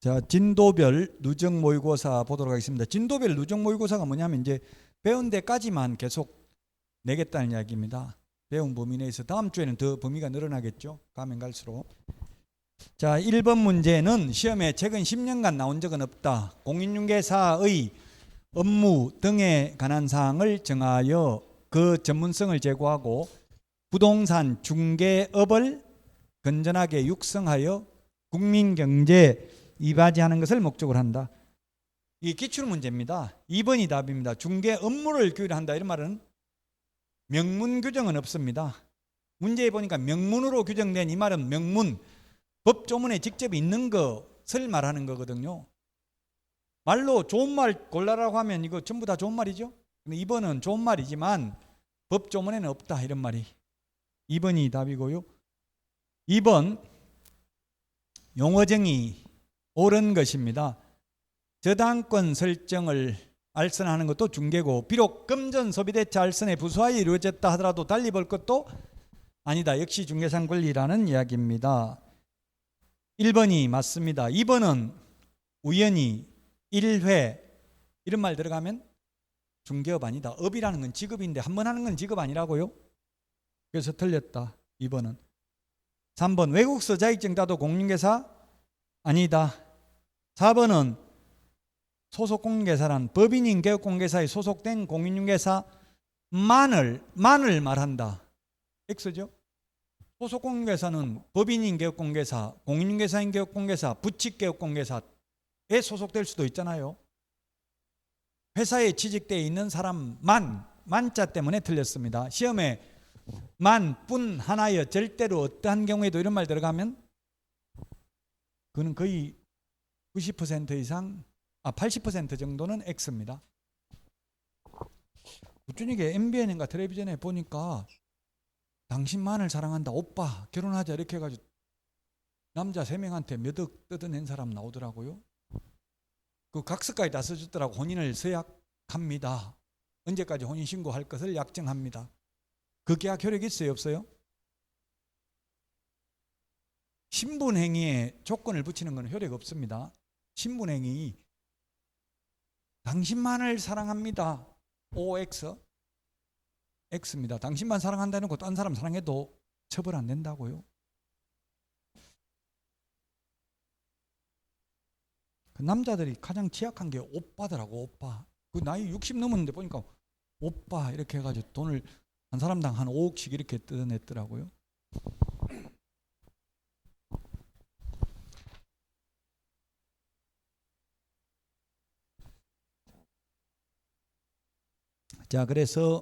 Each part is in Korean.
자, 진도별 누적 모의고사 보도록 하겠습니다. 진도별 누적 모의고사가 뭐냐면 이제 배운 데까지만 계속 내겠다는 이야기입니다. 배운 범위 내에서 다음 주에는 더 범위가 늘어나겠죠. 가면 갈수록. 자, 1번 문제는 시험에 최근 10년간 나온 적은 없다. 공인중개사의 업무 등에 관한 사항을 정하여 그 전문성을 제고하고 부동산 중개업을 건전하게 육성하여 국민경제에 이바지하는 것을 목적으로 한다. 이게 기출문제입니다. 2번이 답입니다. 중개 업무를 규율한다. 이런 말은 명문 규정은 없습니다. 문제에 보니까 명문으로 규정된 이 말은 명문, 법조문에 직접 있는 것을 말하는 거거든요. 말로 좋은 말 골라라고 하면 이거 전부 다 좋은 말이죠. 근데 2번은 좋은 말이지만 법조문에는 없다. 이런 말이 2번이 답이고요. 2번 용어정의 옳은 것입니다. 저당권 설정을 알선하는 것도 중개고 비록 금전 소비대차 알선에 부수하여 이루어졌다 하더라도 달리 볼 것도 아니다. 역시 중개상 권리라는 이야기입니다. 1번이 맞습니다. 2번은 우연히 1회 이런 말 들어가면 중개업 아니다. 업이라는 건 직업인데 한 번 하는 건 직업 아니라고요. 그래서 틀렸다. 2번은. 3번 외국서 자격증 따도 공인중개사 아니다. 4번은 소속공인중개사란 법인인 개업공개사에 소속된 공인중개사만을 말한다. X죠. 소속공인중개사는 법인인 개업공개사, 공인중개사인 개업공개사, 부칙개업공개사에 소속될 수도 있잖아요. 회사에 취직되어 있는 사람만, 만자 때문에 틀렸습니다. 시험에 만, 뿐, 하나여 절대로 어떠한 경우에도 이런 말 들어가면 그는 거의 90% 이상 80% 정도는 X입니다. 우준이게 MBN인가 텔레비전에 보니까 당신만을 사랑한다 오빠 결혼하자 이렇게 해가지고 남자 3명한테 몇 억 뜯어낸 사람 나오더라고요. 그 각서까지 다 써줬더라고. 혼인을 서약합니다. 언제까지 혼인신고할 것을 약정합니다. 그 계약 효력이 있어요 없어요? 신분행위에 조건을 붙이는 건 효력 없습니다. 신분행위 당신만을 사랑합니다. OX X입니다. 당신만 사랑한다는 거 딴 사람 사랑해도 처벌 안 된다고요. 그 남자들이 가장 취약한 게 오빠더라고. 오빠. 그 나이 60 넘었는데 보니까 오빠 이렇게 해가지고 돈을 한 사람당 한 5억씩 이렇게 뜯어냈더라고요. 자, 그래서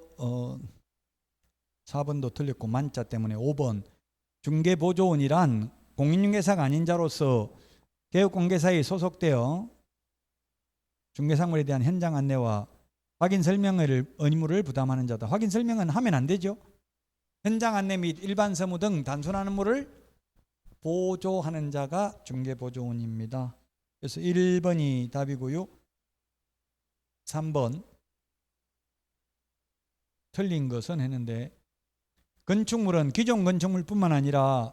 4번도 틀렸고 만자 때문에 5번 중개보조원이란 공인중개사가 아닌 자로서 개업공개사에 소속되어 중개상물에 대한 현장 안내와 확인 설명을 의무를 부담하는 자다. 확인 설명은 하면 안 되죠. 현장 안내 및 일반 서무 등 단순한 업무를 보조하는 자가 중개보조원입니다. 그래서 1번이 답이고요. 3번 틀린 것은 했는데 건축물은 기존 건축물뿐만 아니라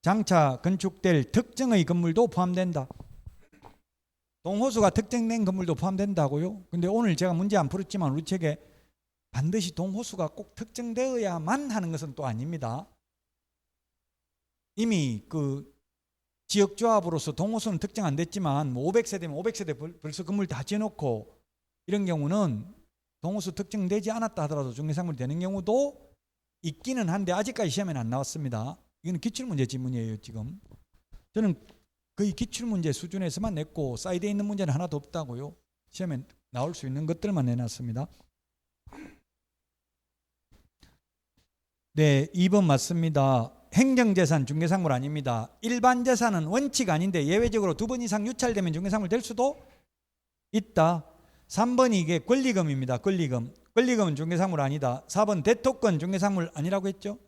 장차 건축될 특정의 건물도 포함된다. 동호수가 특정된 건물도 포함된다고요. 근데 오늘 제가 문제 안 풀었지만 우리 책에 반드시 동호수가 꼭 특정되어야만 하는 것은 또 아닙니다. 이미 그 지역조합으로서 동호수는 특정 안 됐지만 뭐 500세대면 500세대 벌써 건물 다 지어놓고 이런 경우는 동호수 특정되지 않았다 하더라도 중개상물이 되는 경우도 있기는 한데 아직까지 시험에는 안 나왔습니다. 이건 기출문제 지문이에요. 지금 저는 거의 기출문제 수준에서만 냈고 사이드에 있는 문제는 하나도 없다고요. 시험에 나올 수 있는 것들만 내놨습니다. 네, 2번 맞습니다. 행정재산 중개상물 아닙니다. 일반 재산은 원칙 아닌데 예외적으로 2번 이상 유찰되면 중개상물 될 수도 있다. 3번이 이게 권리금입니다. 권리금은 중개상물 아니다. 4번 대토권 중개상물 아니라고 했죠.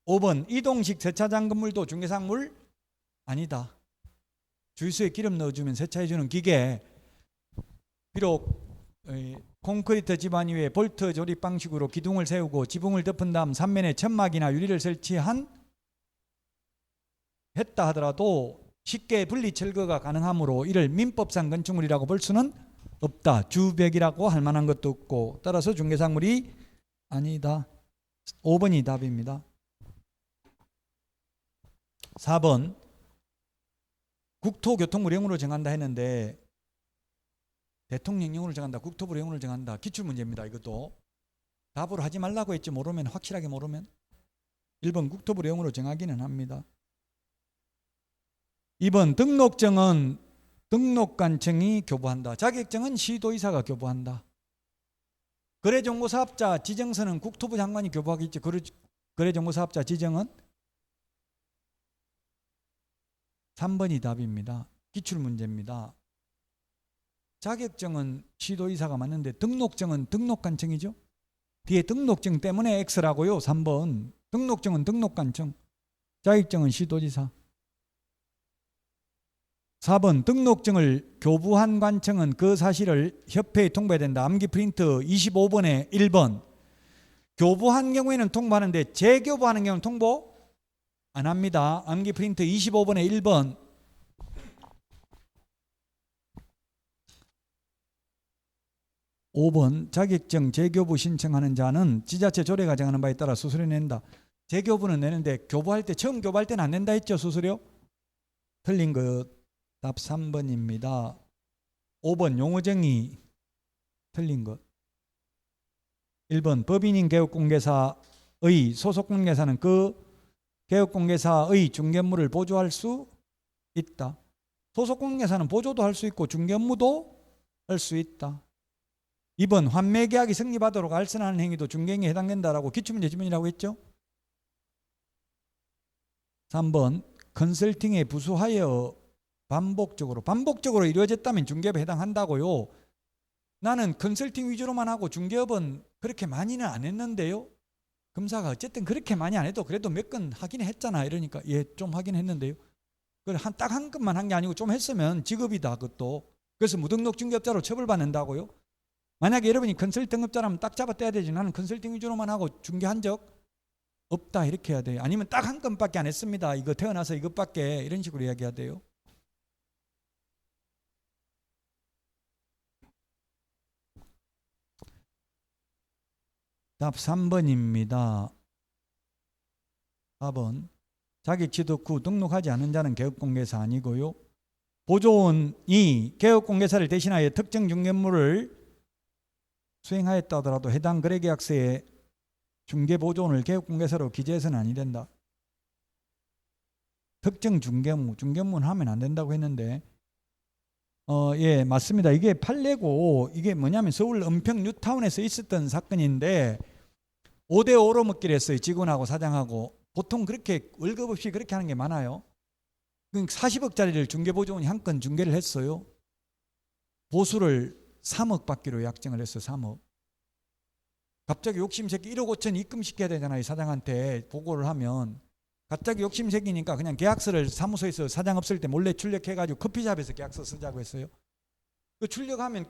5번 이동식 세차장 건물도 중개상물 아니다. 주유소에 기름 넣어주면 세차해주는 기계 비록 콘크리트 집안 위에 볼트 조립 방식으로 기둥을 세우고 지붕을 덮은 다음 삼면에 천막이나 유리를 설치한 했다 하더라도 쉽게 분리 철거가 가능하므로 이를 민법상 건축물이라고 볼 수는 없다. 주벽이라고 할 만한 것도 없고 따라서 중개사물이 아니다. 5번이 답입니다. 4번 국토교통부령으로 정한다 했는데 대통령령으로 정한다, 국토부령으로 정한다. 기출문제입니다. 이것도 답으로 하지 말라고 했지. 모르면, 확실하게 모르면. 1번 국토부령으로 정하기는 합니다. 2번 등록증은 등록관청이 교부한다. 자격증은 시도의사가 교부한다. 거래정보사업자 지정서는 국토부 장관이 교부하겠지. 거래정보사업자 지정은 3번이 답입니다. 기출문제입니다. 자격증은 시도의사가 맞는데 등록증은 등록관청이죠. 뒤에 등록증 때문에 X라고요. 3번 등록증은 등록관청, 자격증은 시도지사. 4번 등록증을 교부한 관청은 그 사실을 협회에 통보해야 된다. 암기 프린트 25번에 1번. 교부한 경우에는 통보하는데 재교부하는 경우는 통보 안 합니다. 암기 프린트 25번에 1번. 5번 자격증 재교부 신청하는 자는 지자체 조례가 정하는 바에 따라 수수료 낸다. 재교부는 내는데 교부할 때, 처음 교부할 때는 안 낸다 했죠. 수수료. 틀린 것 답 3번입니다. 5번 용어정의 틀린 것. 1번 법인인 개업공개사의 소속공개사는 그 개업공개사의 중개업무를 보조할 수 있다. 소속공개사는 보조도 할 수 있고 중개업무도 할 수 있다. 2번 환매계약이 성립하도록 알선하는 행위도 중개행위에 해당된다라고 기출문제 지문이라고 했죠. 3번 컨설팅에 부수하여 반복적으로 이루어졌다면 중개업에 해당한다고요. 나는 컨설팅 위주로만 하고 중개업은 그렇게 많이는 안 했는데요. 검사가 어쨌든 그렇게 많이 안 해도 그래도 몇 건 하긴 했잖아. 이러니까 예, 좀 하긴 했는데요. 딱 한 건만 한 게 아니고 좀 했으면 직업이다. 그것도. 그래서 무등록 중개업자로 처벌받는다고요. 만약에 여러분이 컨설팅업자라면 딱 잡아 떼야 되지. 나는 컨설팅 위주로만 하고 중개한 적 없다. 이렇게 해야 돼요. 아니면 딱 한 건밖에 안 했습니다. 이거 태어나서 이것밖에, 이런 식으로 이야기해야 돼요. 답 3번입니다. 4번 자격 취득 후 등록하지 않은 자는 개업공개사 아니고요. 보조원이 개업공개사를 대신하여 특정 중개업무를 수행하였다 하더라도 해당 거래계약서에 중개보조원을 개업공개사로 기재해서는 아니 된다. 특정 중개업무는 하면 안 된다고 했는데 예, 맞습니다. 이게 판례고 이게 뭐냐면 서울 은평 뉴타운에서 있었던 사건인데 5대5로 먹기로 했어요. 직원하고 사장하고. 보통 그렇게 월급 없이 그렇게 하는 게 많아요. 40억짜리를 중개보조원이 한 건 중개를 했어요. 보수를 3억 받기로 약정을 했어요. 3억. 갑자기 욕심새끼 1억 5천 입금시켜야 되잖아요. 사장한테 보고를 하면. 갑자기 욕심새끼니까 그냥 계약서를 사무소에서 사장 없을 때 몰래 출력해가지고 커피숍에서 계약서 쓰자고 했어요. 그 출력하면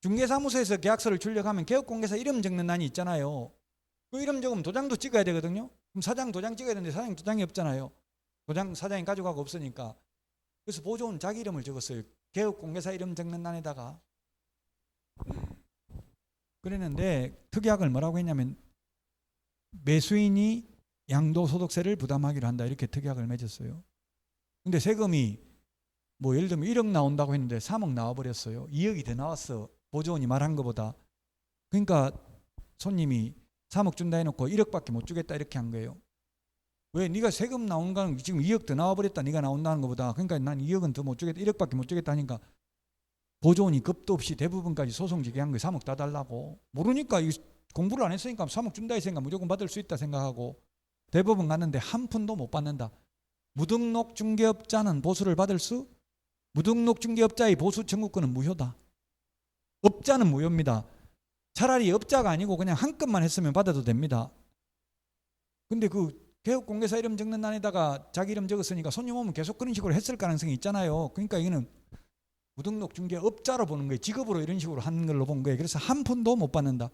중개사무소에서 계약서를 출력하면 개업공개사 이름 적는 난이 있잖아요. 그 이름 적으면 도장도 찍어야 되거든요. 그럼 사장 도장 찍어야 되는데 사장 도장이 없잖아요. 도장 사장이 가져가고 없으니까. 그래서 보조원 자기 이름을 적었어요. 개업공개사 이름 적는 난에다가. 그랬는데 특약을 뭐라고 했냐면 매수인이 양도소득세를 부담하기로 한다. 이렇게 특약을 맺었어요. 근데 세금이 뭐 예를 들면 1억 나온다고 했는데 3억 나와버렸어요. 2억이 더 나왔어. 보조원이 말한 것보다. 그러니까 손님이 3억 준다 해놓고 1억밖에 못 주겠다 이렇게 한 거예요. 왜? 네가 세금 나온 거는 지금 2억 더 나와버렸다. 네가 나온다는 것보다. 그러니까 난 2억은 더 못 주겠다. 1억밖에 못 주겠다 하니까 보조원이 겁도 없이 대부분까지 소송 제기한 거예요. 3억 다 달라고. 모르니까 공부를 안 했으니까 3억 준다 했으니까 무조건 받을 수 있다 생각하고 대법원 갔는데 한 푼도 못 받는다. 무등록 중개업자는 보수를 받을 수, 무등록 중개업자의 보수 청구권은 무효다. 업자는 무효입니다. 차라리 업자가 아니고 그냥 한 건만 했으면 받아도 됩니다. 근데 그 개업공개사 이름 적는 난에다가 자기 이름 적었으니까 손님 오면 계속 그런 식으로 했을 가능성이 있잖아요. 그러니까 이거는 무등록 중개업자로 보는 거예요. 직업으로 이런 식으로 한 걸로 본 거예요. 그래서 한 푼도 못 받는다.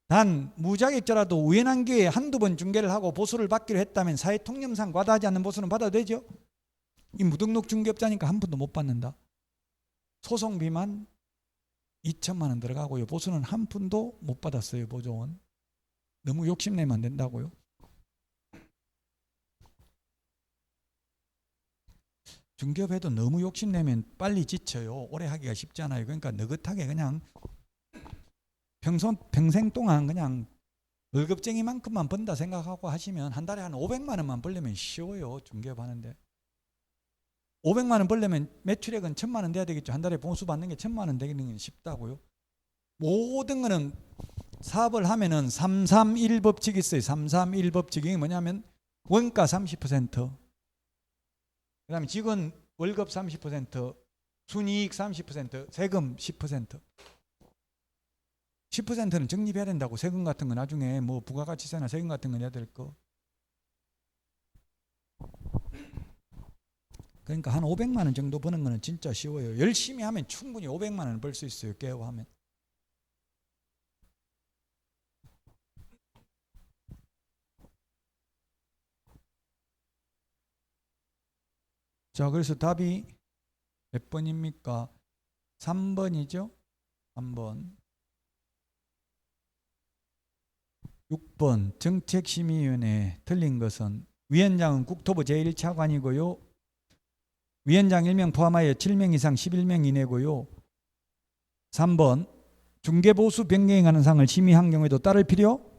단 무자격자라도 우연한 기회에 한두 번 중개를 하고 보수를 받기로 했다면 사회통념상 과다하지 않는 보수는 받아도 되죠. 이 무등록 중개업자니까 한 푼도 못 받는다. 소송비만 2천만 원 들어가고요. 보수는 한 푼도 못 받았어요. 보조원. 너무 욕심내면 안 된다고요. 중개업해도 너무 욕심내면 빨리 지쳐요. 오래 하기가 쉽지 않아요. 그러니까 느긋하게 그냥 평생 동안 그냥 월급쟁이만큼만 번다 생각하고 하시면 한 달에 한 500만 원만 벌려면 쉬워요. 중개업 하는데. 500만 원 벌려면 매출액은 1,000만 원 돼야 되겠죠. 한 달에 보수 받는 게 1,000만 원 되는 게 쉽다고요. 모든 거는 사업을 하면은 331 법칙이 있어요. 331 법칙이 뭐냐면 원가 30%, 그다음에 직원 월급 30%, 순이익 30%, 세금 10%. 10%는 적립해야 된다고. 세금 같은 거 나중에 뭐 부가가치세나 세금 같은 거 내야 될 거. 그러니까 한 500만 원 정도 버는 거는 진짜 쉬워요. 열심히 하면 충분히 500만 원을 벌 수 있어요. 개업하면. 자, 그래서 답이 몇 번입니까? 3번이죠? 3번. 6번 정책심의위원회. 틀린 것은 위원장은 국토부 제1차관이고요. 위원장 1명 포함하여 7명 이상 11명 이내고요. 3번 중개보수 변경에 관한 사항을 심의한 경우에도 따를 필요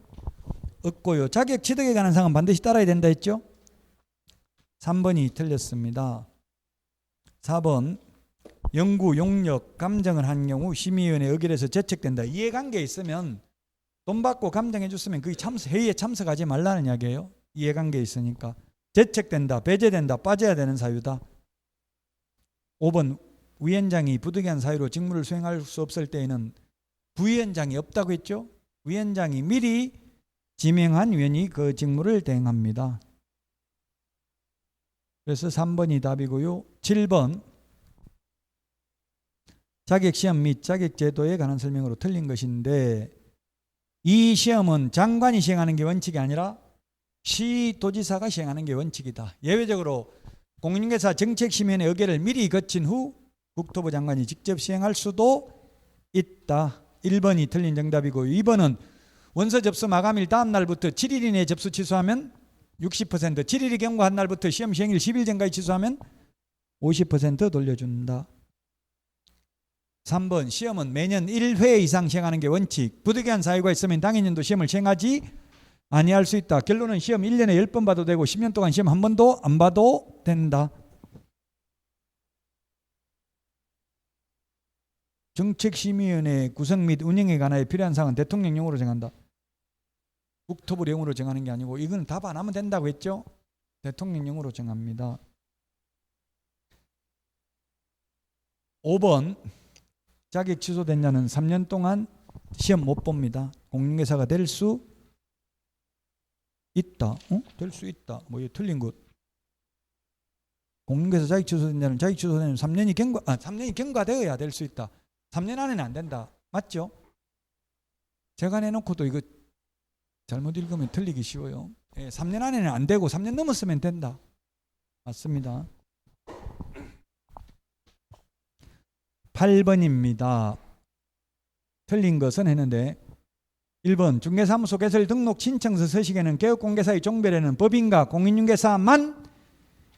없고요. 자격 취득에 관한 사항은 반드시 따라야 된다 했죠? 3번이 틀렸습니다. 4번 연구, 용역, 감정을 한 경우 심의위원회 의결에서 제척된다. 이해관계 있으면 돈 받고 감정해 줬으면 그 회의에 참석하지 말라는 이야기예요. 이해관계 있으니까. 제척된다, 배제된다, 빠져야 되는 사유다. 5번 위원장이 부득이한 사유로 직무를 수행할 수 없을 때에는 부위원장이 없다고 했죠. 위원장이 미리 지명한 위원이 그 직무를 대행합니다. 그래서 3번이 답이고요. 7번 자격시험 및 자격제도에 관한 설명으로 틀린 것인데, 이 시험은 장관이 시행하는 게 원칙이 아니라 시도지사가 시행하는 게 원칙이다. 예외적으로 공인중개사 정책심의위원회 의결을 미리 거친 후 국토부 장관이 직접 시행할 수도 있다. 1번이 틀린 정답이고, 2번은 원서 접수 마감일 다음 날부터 7일 이내에 접수 취소하면 60%, 7일이 경과한 날부터 시험 시행일 10일 전까지 취소하면 50% 돌려준다. 3번 시험은 매년 1회 이상 시행하는 게 원칙. 부득이한 사유가 있으면 당해년도 시험을 시행하지 아니할 수 있다. 결론은 시험 1년에 10번 봐도 되고 10년 동안 시험 한 번도 안 봐도 된다. 정책심의위원회 구성 및 운영에 관하여 필요한 사항은 대통령령으로 정한다. 국토부령으로 정하는 게 아니고, 이건 답 안 하면 된다고 했죠. 대통령령으로 정합니다. 5번 자격 취소된 자는 3년 동안 시험 못 봅니다. 공인중개사가 될 수 있다. 될 수 있다. 뭐 이거 틀린 것. 공인중개사 자격 취소된 자는 자격 취소된 3년이 경과되어야 될 수 있다. 3년 안에는 안 된다. 맞죠? 제가 내놓고도 이거 잘못 읽으면 틀리기 쉬워요. 3년 안에는 안 되고 3년 넘었으면 된다. 맞습니다. 8번입니다. 틀린 것은 했는데, 1번 중개사무소 개설 등록 신청서 서식에는 개업공개사의 종별에는 법인과 공인중개사만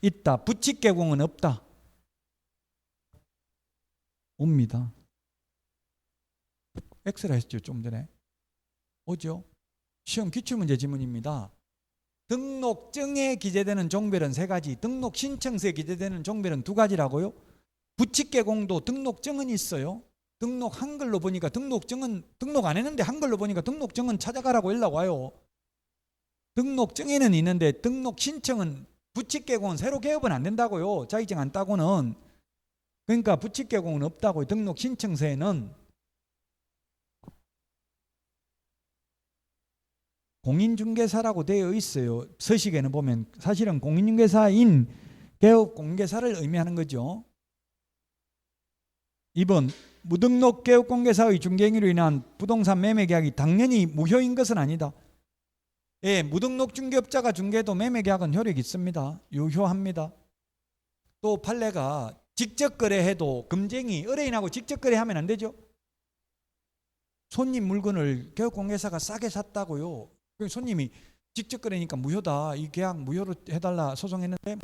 있다. 부칙개공은 없다. 옵니다. 엑스라 했죠. 좀 전에. 오죠. 시험 기출문제 지문입니다. 등록증에 기재되는 종별은 3가지, 등록 신청서에 기재되는 종별은 2가지라고요. 부칙개공도 등록증은 있어요. 등록 한글로 보니까 등록증은 등록 안 했는데 한글로 보니까 등록증은 찾아가라고 연락 와요. 등록증에는 있는데 등록 신청은, 부칙개공은 새로 개업은 안 된다고요. 자격증 안 따고는. 그러니까 부칙개공은 없다고요. 등록 신청서에는. 공인중개사라고 되어 있어요. 서식에는 보면. 사실은 공인중개사인 개업공개사를 의미하는 거죠. 2번 무등록 개업공개사의 중개행위로 인한 부동산 매매계약이 당연히 무효인 것은 아니다. 무등록 중개업자가 중개해도 매매계약은 효력이 있습니다. 유효합니다. 또 판례가 직접 거래해도 금쟁이 의뢰인하고 직접 거래하면 안 되죠. 손님 물건을 교육공개사가 싸게 샀다고요. 손님이 직접 거래니까 무효다. 이 계약 무효로 해달라 소송했는데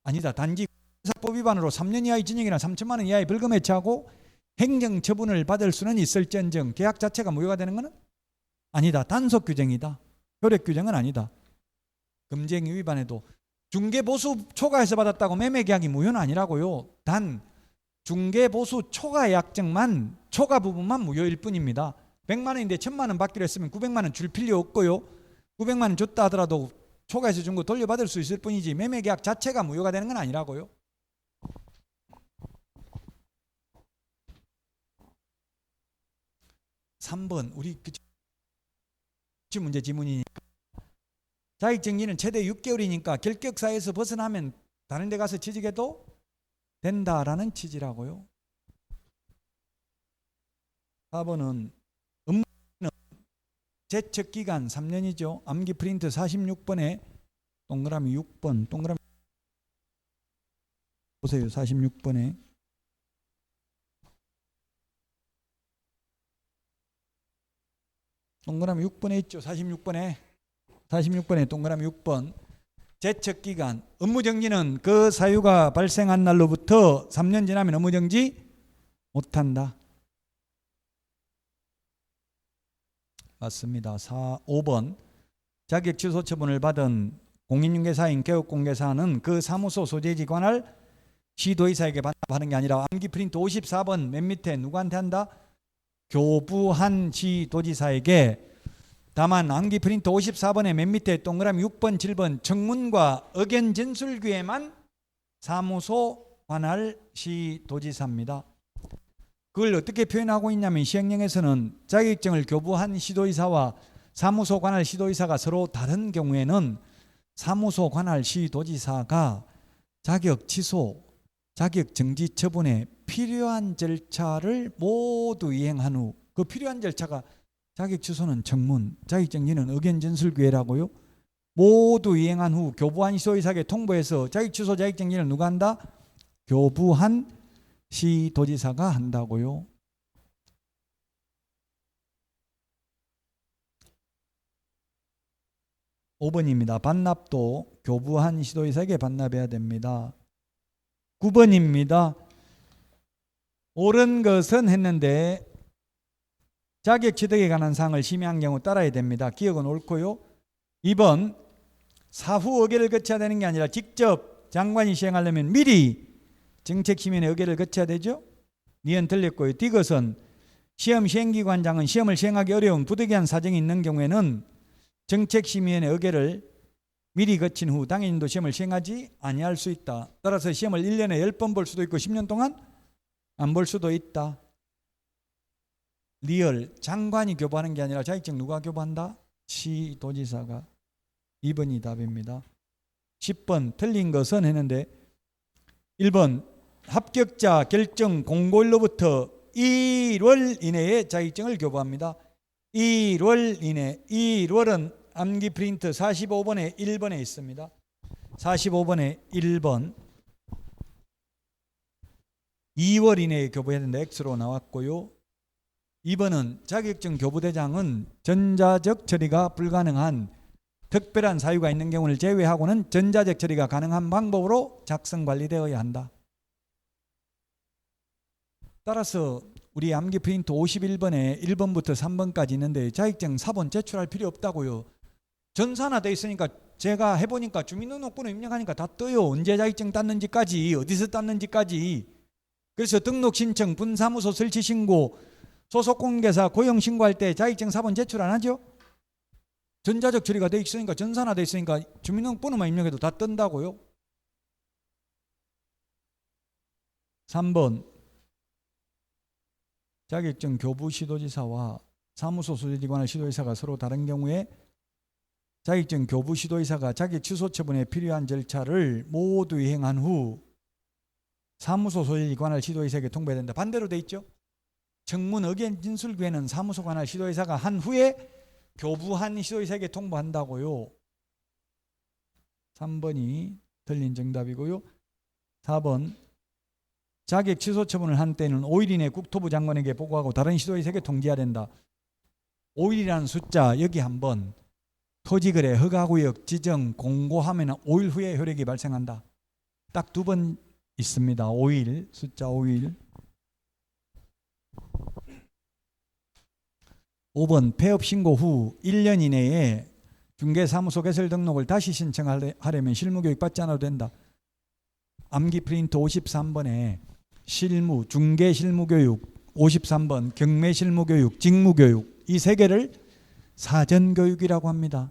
아니다. 단지 공사법 위반으로 3년 이하의 징역이나 3천만 원 이하의 벌금 해치하고 행정 처분을 받을 수는 있을지언정 계약 자체가 무효가 되는 것은 아니다. 단속 규정이다. 효력 규정은 아니다. 금쟁이 위반에도 중개보수 초과해서 받았다고 매매계약이 무효는 아니라고요. 단 중개보수 초과 약정만 초과 부분만 무효일 뿐입니다. 100만 원인데 1000만 원 받기로 했으면 900만 원 줄 필요 없고요. 900만 원 줬다 하더라도 초과해서 준 거 돌려받을 수 있을 뿐이지 매매계약 자체가 무효가 되는 건 아니라고요. 3번 우리 문제 지문이니까 자격정지는 최대 6개월이니까 결격사에서 벗어나면 다른 데 가서 취직해도 된다라는 취지라고요. 4번은 업무는 제척기간 3년이죠. 암기 프린트 46번에 동그라미 6번 동그라미 보세요. 46번에 동그라미 6번에 있죠. 46번에 동그라미 6번 제척기간 업무정지는 그 사유가 발생한 날로부터 3년 지나면 업무정지 못한다. 맞습니다. 5번 자격 취소 처분을 받은 공인중개사인 교육공개사는 그 사무소 소재지 관할 시도의사에게 반납하는 게 아니라 암기 프린트 54번 맨 밑에 누구한테 한다? 교부한 시도지사에게. 다만 암기 프린트 54번의 맨 밑에 동그라미 6번 7번 청문과 의견 진술기에만 사무소 관할 시도지사입니다. 그걸 어떻게 표현하고 있냐면 시행령에서는 자격증을 교부한 시도의사와 사무소 관할 시도의사가 서로 다른 경우에는 사무소 관할 시도지사가 자격 취소, 자격 정지 처분에 필요한 절차를 모두 이행한 후 그 필요한 절차가 자격 취소는 청문, 자격 정지는 의견 진술기회라고요. 모두 이행한 후 교부한 시도의사에게 통보해서 자격 취소, 자격 정지를 누가 한다? 교부한 시도지사가 한다고요. (5번입니다) 반납도 교부한 시도의사에게 반납해야 됩니다. 9번입니다. 옳은 것은 했는데 자격 취득에 관한 사항을 심의한 경우 따라야 됩니다. 기억은 옳고요. 2번 사후 의결을 거쳐야 되는 게 아니라 직접 장관이 시행하려면 미리 정책심의의 의결을 거쳐야 되죠. 니은 틀렸고요. 디귿은 시험 시행기관장은 시험을 시행하기 어려운 부득이한 사정이 있는 경우에는 정책심의의 의결을 미리 거친 후 당연인도 시험을 시행하지 아니할 수 있다. 따라서 시험을 1년에 10번 볼 수도 있고 10년 동안 안 볼 수도 있다. 리얼 장관이 교부하는 게 아니라 자격증 누가 교부한다? 시도지사가. 2번이 답입니다. 10번 틀린 것은 했는데 1번 합격자 결정 공고일로부터 1월 이내에 자격증을 교부합니다. 1월 이내. 1월은 암기 프린트 45번에 1번에 있습니다. 45번에 1번 2월 이내에 교부해야 된다. X로 나왔고요. 2번은 자격증 교부대장은 전자적 처리가 불가능한 특별한 사유가 있는 경우를 제외하고는 전자적 처리가 가능한 방법으로 작성 관리되어야 한다. 따라서 우리 암기 프린트 51번에 1번부터 3번까지 있는데 자격증 사본 제출할 필요 없다고요. 전산화돼 있으니까 제가 해보니까 주민등록번호 입력하니까 다 떠요. 언제 자격증 땄는지까지, 어디서 땄는지까지. 그래서 등록 신청, 분사무소 설치 신고, 소속 공개사 고용 신고할 때 자격증 사본 제출 안 하죠? 전자적 처리가 돼 있으니까, 전산화돼 있으니까 주민등록번호만 입력해도 다 뜬다고요. 3번 자격증 교부 시도지사와 사무소 소재기관의 시도의사가 서로 다른 경우에 자격증 교부 시도의사가 자격 취소 처분에 필요한 절차를 모두 이행한 후 사무소 소재기관의 시도의사에게 통보해야 된다. 반대로 돼 있죠. 청문 의견 진술기회는 사무소 관할 시도의사가 한 후에 교부한 시도의사에게 통보한다고요. 3번이 틀린 정답이고요. 4번 자격 취소 처분을 한 때는 5일 이내 국토부 장관에게 보고하고 다른 시도의 세계 통지해야 된다. 5일이라는 숫자 여기 한번 토지거래 허가구역 지정 공고하면 5일 후에 효력이 발생한다. 딱 2번 있습니다. 5일 숫자 5일. 5번 폐업 신고 후 1년 이내에 중개사무소 개설 등록을 다시 신청하려면 실무교육 받지 않아도 된다. 암기 프린트 53번에 실무, 중개 실무교육 53번 경매 실무교육, 직무교육 이 세 개를 사전교육이라고 합니다.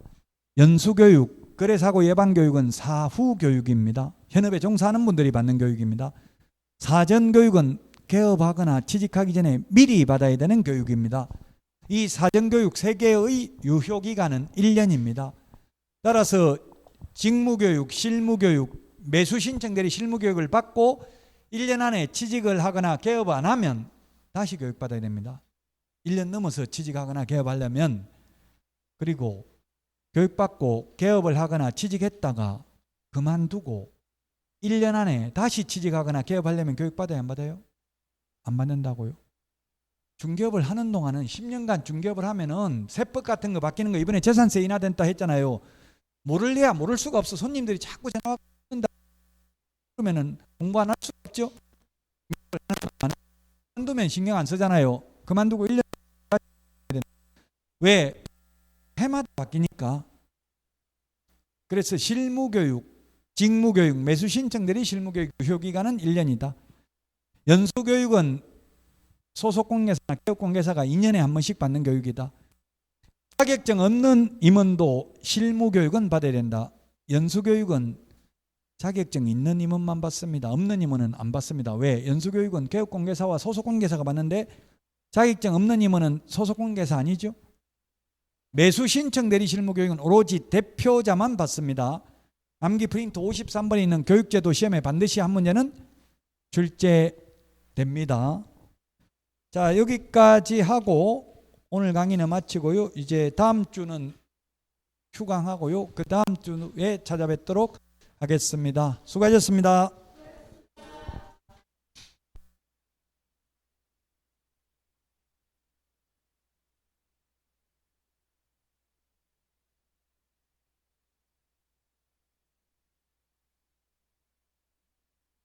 연수교육, 거래사고 예방교육은 사후교육입니다. 현업에 종사하는 분들이 받는 교육입니다. 사전교육은 개업하거나 취직하기 전에 미리 받아야 되는 교육입니다. 이 사전교육 3개의 유효기간은 1년입니다. 따라서 직무교육, 실무교육, 매수신청 대리 실무교육을 받고 1년 안에 취직을 하거나 개업 안 하면 다시 교육받아야 됩니다. 1년 넘어서 취직하거나 개업하려면, 그리고 교육받고 개업을 하거나 취직했다가 그만두고 1년 안에 다시 취직하거나 개업하려면 교육받아야 안 받아요? 안 받는다고요? 중개업을 하는 동안은 10년간 중개업을 하면은 세법 같은 거 바뀌는 거 이번에 재산세 인하된다 했잖아요. 모를래야 모를 수가 없어. 손님들이 자꾸 전화 온다. 그러면은 공부 안 할 수가 없죠. 그만두면 신경 안 쓰잖아요. 그만두고 1년 왜? 해마다 바뀌니까. 그래서 실무교육, 직무교육, 매수신청들이 실무교육 유효기간은 1년이다. 연수교육은 소속공개사나 개업공개사가 2년에 한 번씩 받는 교육이다. 자격증 없는 임원도 실무교육은 받아야 된다. 연수교육은 자격증 있는 임원만 받습니다. 없는 임원은 안 받습니다. 왜? 연수교육은 개업공개사와 소속공개사가 받는데 자격증 없는 임원은 소속공개사 아니죠. 매수신청 대리 실무교육은 오로지 대표자만 받습니다. 암기 프린트 53번에 있는 교육제도 시험에 반드시 한 문제는 출제됩니다. 자, 여기까지 하고 오늘 강의는 마치고요. 이제 다음 주는 휴강하고요. 그 다음 주에 찾아뵙도록 하겠습니다. 수고하셨습니다.